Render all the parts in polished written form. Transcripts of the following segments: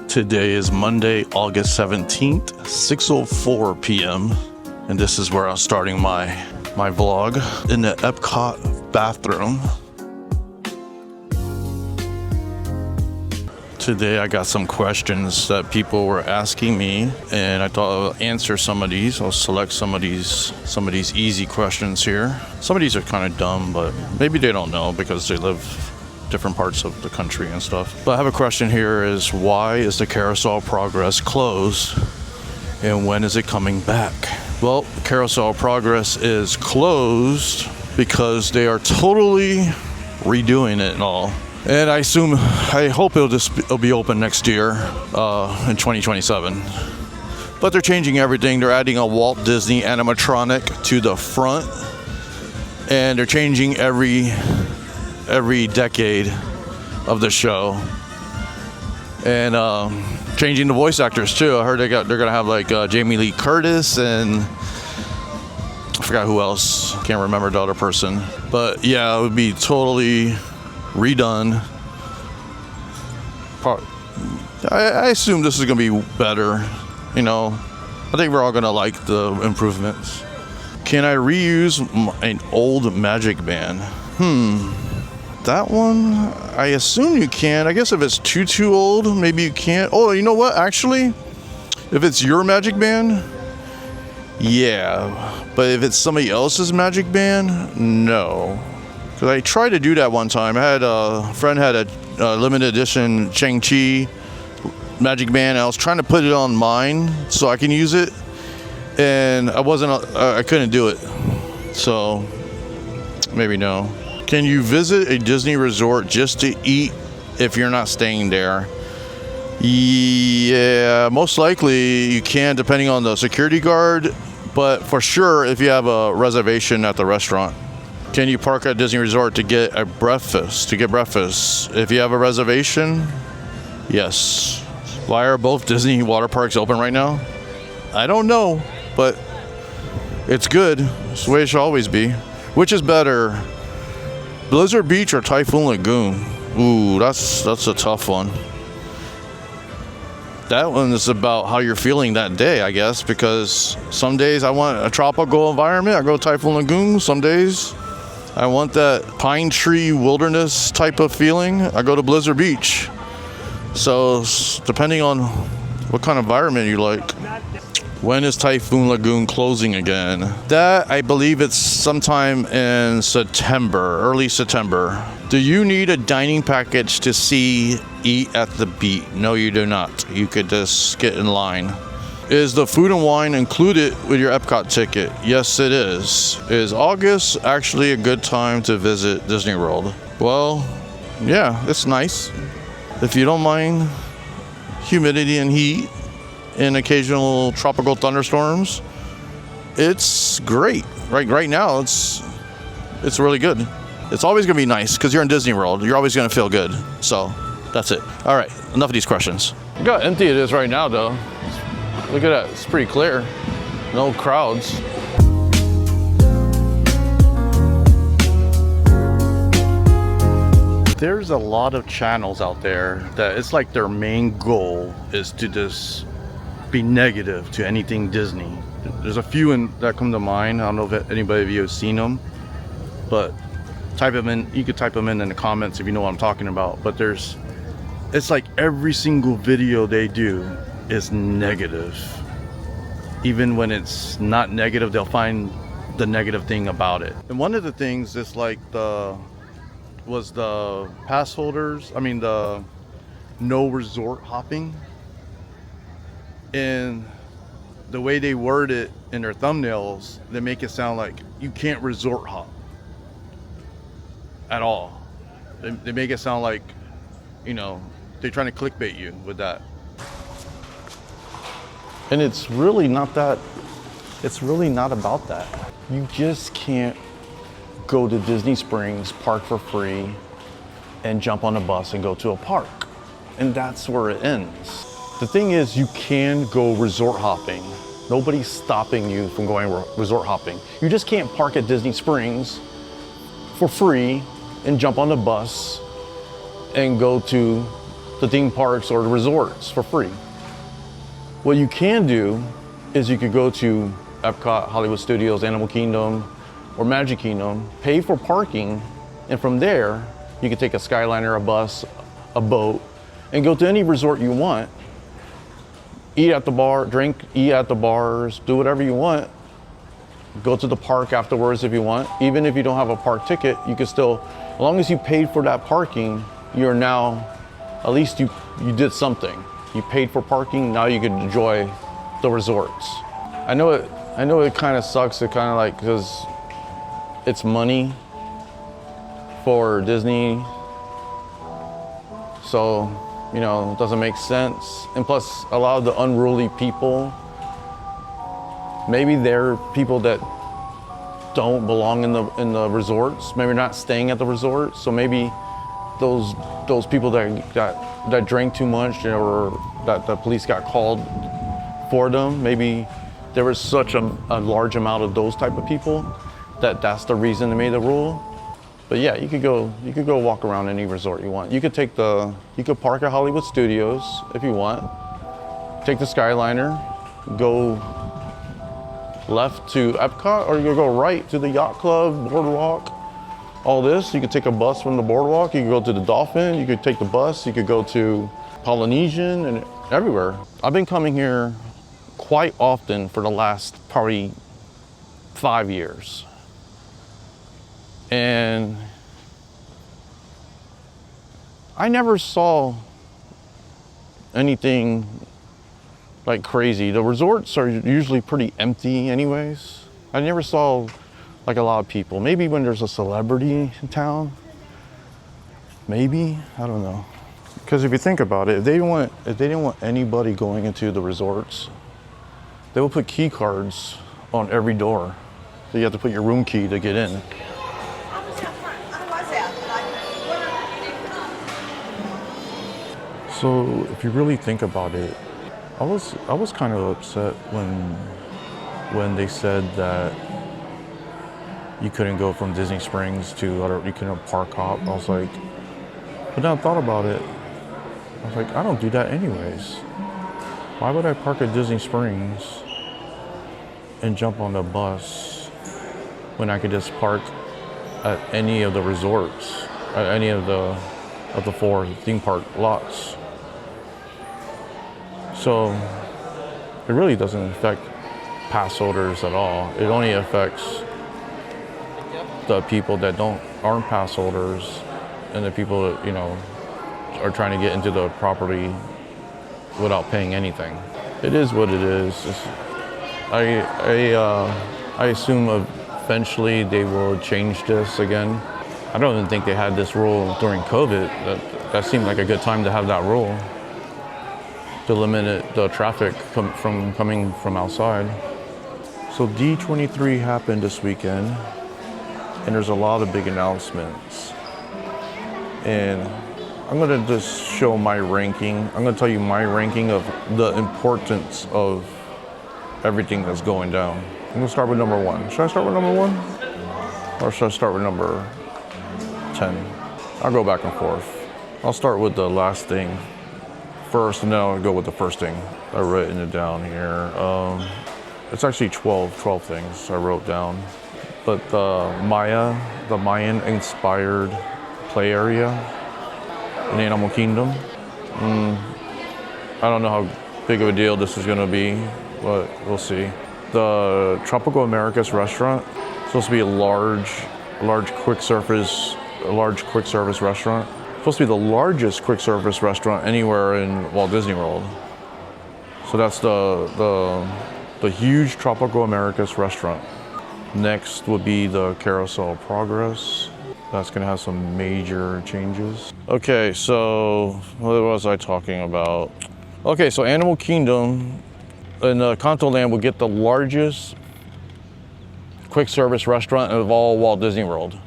Today is Monday, August 17th, 6:04 p.m. And this is where I'm starting my vlog in the Epcot bathroom. Today I got some questions that people were asking me, and I thought I'll answer some of these. I'll select some of these easy questions here. Some of these are kind of dumb, but maybe they don't know because they live different parts of the country and stuff. But I have a question here is, why is the Carousel Progress closed and when is it coming back? Well, Carousel Progress is closed because they are totally redoing it and all. And I hope it'll be open next year in 2027. But they're changing everything. They're adding a Walt Disney animatronic to the front, and they're changing every decade of the show, and changing the voice actors too. I heard they're gonna have like Jamie Lee Curtis and I forgot who else. Can't remember the other person. But yeah, it would be totally redone. I assume this is gonna be better. You know, I think we're all gonna like the improvements. Can I reuse an old Magic Band? That one, I assume you can. I guess if it's too old, maybe you can't. Oh, you know what? Actually, if it's your Magic Band, yeah. But if it's somebody else's Magic Band, no. Because I tried to do that one time. I had a friend had a limited edition Shang-Chi Magic Band. I was trying to put it on mine so I can use it, and I couldn't do it. So maybe no. Can you visit a Disney resort just to eat if you're not staying there? Yeah, most likely you can, depending on the security guard, but for sure if you have a reservation at the restaurant. Can you park at Disney Resort to get breakfast? If you have a reservation, yes. Why are both Disney water parks open right now? I don't know, but it's good. It's the way it should always be. Which is better, Blizzard Beach or Typhoon Lagoon? Ooh, that's a tough one. That one is about how you're feeling that day, I guess, because some days I want a tropical environment, I go to Typhoon Lagoon. Some days I want that pine tree wilderness type of feeling, I go to Blizzard Beach. So depending on what kind of environment you like. When is Typhoon Lagoon closing again? That, I believe it's sometime in September, early September. Do you need a dining package to eat at the beach? No, you do not. You could just get in line. Is the food and wine included with your Epcot ticket? Yes, it is. Is August actually a good time to visit Disney World? Well, yeah, it's nice. If you don't mind humidity and heat and occasional tropical thunderstorms, it's great. Right now, it's really good. It's always gonna be nice because you're in Disney World. You're always gonna feel good. So that's it. All right, enough of these questions. Look how empty it is right now, though. Look at that. It's pretty clear. No crowds. There's a lot of channels out there that it's like their main goal is to just be negative to anything Disney. There's a few that come to mind. I don't know if anybody of you have seen them, but type them in. You could type them in the comments if you know what I'm talking about. But it's like every single video they do is negative. Even when it's not negative, they'll find the negative thing about it. And one of the things is like the pass holders. I mean the no resort hopping. And the way they word it in their thumbnails, they make it sound like you can't resort hop at all. They make it sound like, you know, they're trying to clickbait you with that. And it's really not about that. You just can't go to Disney Springs, park for free, and jump on a bus and go to a park. And that's where it ends. The thing is, you can go resort hopping. Nobody's stopping you from going resort hopping. You just can't park at Disney Springs for free and jump on the bus and go to the theme parks or the resorts for free. What you can do is you could go to Epcot, Hollywood Studios, Animal Kingdom, or Magic Kingdom, pay for parking, and from there, you could take a Skyliner, a bus, a boat, and go to any resort you want. Eat at the bar, eat at the bars, do whatever you want. Go to the park afterwards if you want. Even if you don't have a park ticket, you can still, as long as you paid for that parking, you're now, at least you did something. You paid for parking, now you can enjoy the resorts. I know it kind of sucks, it kind of like, because it's money for Disney. So, you know, it doesn't make sense. And plus, a lot of the unruly people, maybe they're people that don't belong in the resorts. Maybe not staying at the resort. So maybe those people that drank too much, or that the police got called for them. Maybe there was such a large amount of those type of people that's the reason they made the rule. But yeah, you could go walk around any resort you want. You could park at Hollywood Studios if you want. Take the Skyliner, go left to Epcot, or you could go right to the Yacht Club, Boardwalk, all this. You could take a bus from the Boardwalk, you could go to the Dolphin, you could take the bus, you could go to Polynesian, and everywhere. I've been coming here quite often for the last probably 5 years. And I never saw anything like crazy. The resorts are usually pretty empty anyways. I never saw like a lot of people. Maybe when there's a celebrity in town, maybe, I don't know. Because if you think about it, if they didn't want anybody going into the resorts, they would put key cards on every door. So you have to put your room key to get in. So if you really think about it, I was kind of upset when they said that you couldn't go from Disney Springs to you couldn't park hop. I was like, but then I thought about it. I was like, I don't do that anyways. Why would I park at Disney Springs and jump on the bus when I could just park at any of the resorts, at any of the 4 theme park lots? So it really doesn't affect pass holders at all. It only affects the people that aren't pass holders and the people that, you know, are trying to get into the property without paying anything. It is what it is. I assume eventually they will change this again. I don't even think they had this rule during COVID. That seemed like a good time to have that rule, to limit the traffic from coming from outside. So D23 happened this weekend, and there's a lot of big announcements. And I'm gonna just show my ranking. I'm gonna tell you my ranking of the importance of everything that's going down. I'm gonna start with number 1. Should I start with number 1? Or should I start with number 10? I'll go back and forth. I'll start with the last thing first, and then I'll go with the first thing. I've written it down here. It's actually 12 things I wrote down. But the Mayan-inspired play area in Animal Kingdom. I don't know how big of a deal this is gonna be, but we'll see. The Tropical Americas restaurant, supposed to be a large quick service restaurant. Supposed to be the largest quick service restaurant anywhere in Walt Disney World. So that's the huge Tropical Americas restaurant. Next would be the Carousel of Progress. That's gonna have some major changes. Okay, so what was I talking about? Okay, so Animal Kingdom and Kanto Land will get the largest quick service restaurant of all Walt Disney World.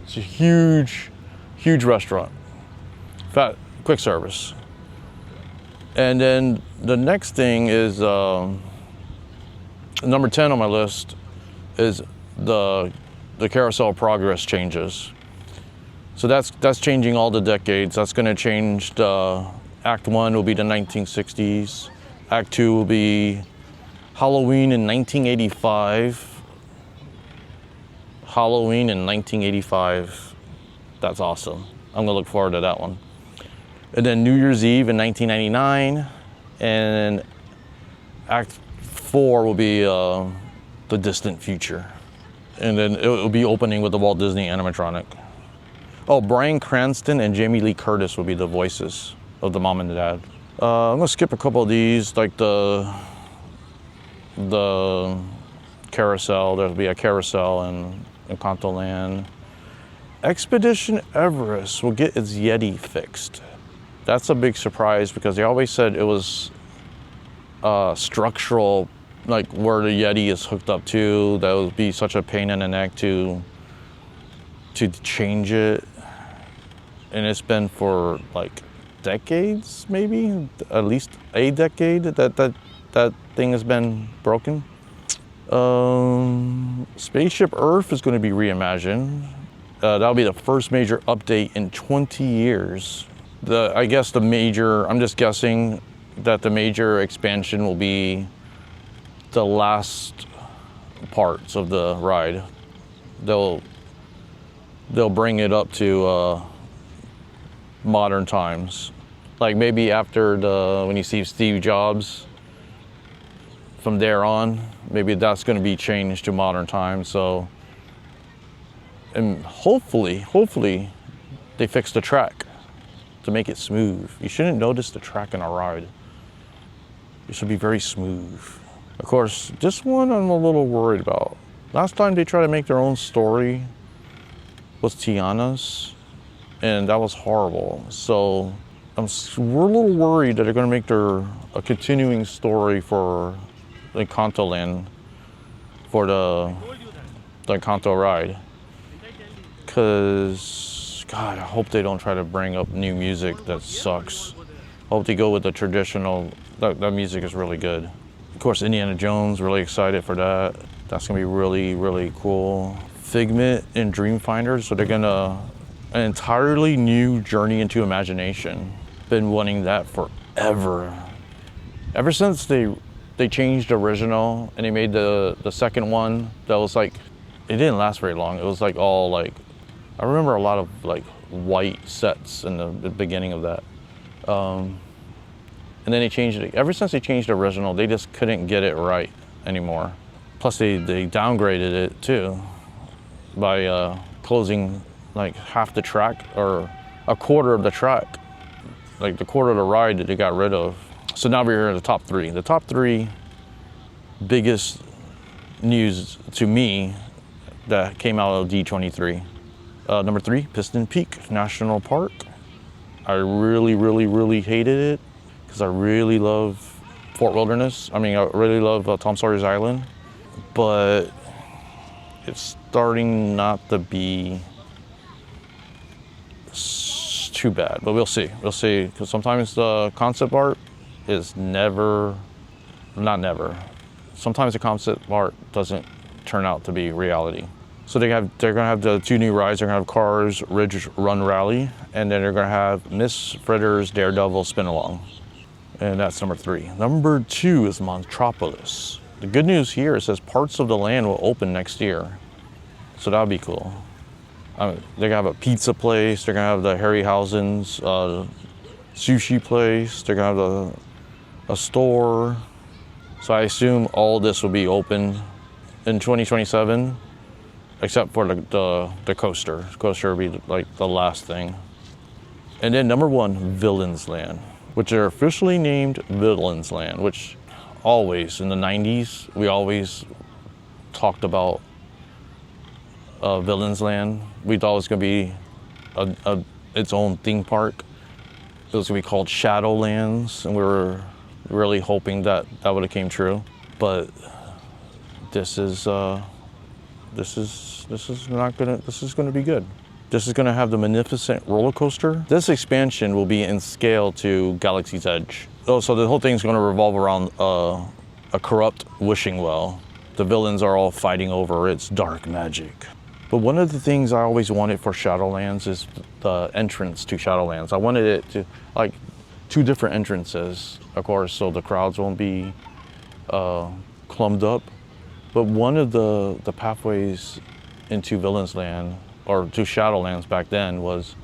It's a huge restaurant. Fat quick service. And then the next thing is number 10 on my list is the Carousel of Progress changes. So that's changing all the decades. That's going to change the Act 1 will be the 1960s. Act 2 will be Halloween in 1985. Halloween in 1985. That's awesome. I'm gonna look forward to that one. And then New Year's Eve in 1999. And Act 4 will be the distant future. And then it will be opening with the Walt Disney animatronic. Oh, Bryan Cranston and Jamie Lee Curtis will be the voices of the mom and the dad. I'm gonna skip a couple of these, like the carousel. There'll be a carousel in Encanto Land. Expedition Everest will get its Yeti fixed. That's a big surprise because they always said it was structural, like where the Yeti is hooked up to. That would be such a pain in the neck to change it. And it's been for like decades, maybe at least a decade that thing has been broken. Spaceship Earth is going to be reimagined. That'll be the first major update in 20 years. I'm just guessing that the major expansion will be the last parts of the ride. They'll bring it up to modern times. Like maybe after when you see Steve Jobs, from there on, maybe that's going to be changed to modern times. So, and hopefully they fix the track to make it smooth. You shouldn't notice the track in a ride. It should be very smooth. Of course, this one I'm a little worried about. Last time they tried to make their own story was Tiana's, and that was horrible. So we're a little worried that they're going to make a continuing story for Encanto Land, for the Encanto ride. Because, God, I hope they don't try to bring up new music that sucks. I hope they go with the traditional, that music is really good. Of course, Indiana Jones, really excited for that. That's gonna be really, really cool. Figment and Dreamfinder, so they're gonna, an entirely new journey into imagination. Been wanting that forever. Ever since they changed the original and they made the second one, that was like, it didn't last very long. It was like all like, I remember a lot of like white sets in the beginning of that. And then they changed it. Ever since they changed the original, they just couldn't get it right anymore. Plus they downgraded it too by closing like half the track or a quarter of the track. Like the quarter of the ride that they got rid of. So now we're here at the top three. The top three biggest news to me that came out of D23. Number 3, Piston Peak National Park. I really, really, really hated it because I really love Fort Wilderness. I really love Tom Sawyer's Island, but it's starting not to be too bad, but we'll see. We'll see, because sometimes the concept art is sometimes the concept art doesn't turn out to be reality. So they're gonna have the 2 new rides. They're gonna have Cars Ridge Run Rally, and then they're gonna have Miss Fritter's Daredevil Spin Along. And that's number 3. Number 2 is Montropolis. The good news here, it says parts of the land will open next year. So that'll be cool. They're gonna have a pizza place. They're gonna have the Harryhausen's sushi place. They're gonna have a store. So I assume all this will be open in 2027, except for the coaster. The coaster will be like the last thing. And then number 1, Villains Land, which are officially named Villains Land, which always in the 90s, we always talked about Villains Land. We thought it was gonna be its own theme park. It was gonna be called Shadowlands, and we were really hoping that would have came true. But this is gonna be good. This is gonna have the magnificent roller coaster. This expansion will be in scale to Galaxy's Edge. Oh, so the whole thing's gonna revolve around a corrupt wishing well. The villains are all fighting over its dark magic. But one of the things I always wanted for Shadowlands is the entrance to Shadowlands. I wanted it to, like, 2 different entrances, of course, so the crowds won't be clumped up. But one of the pathways into Villain's Land, or to Shadowlands back then, was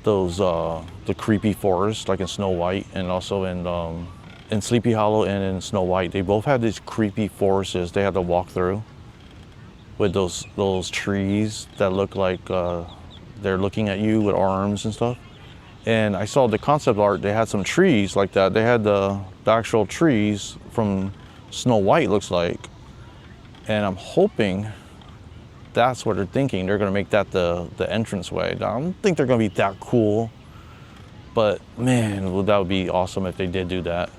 those the creepy forest, like in Snow White, and also in Sleepy Hollow and in Snow White. They both had these creepy forests they had to walk through with those trees that look like they're looking at you with arms and stuff. And I saw the concept art, they had some trees like that. They had the actual trees from Snow White, looks like. And I'm hoping that's what they're thinking. They're gonna make that the entranceway. I don't think they're gonna be that cool, but man, that would be awesome if they did do that.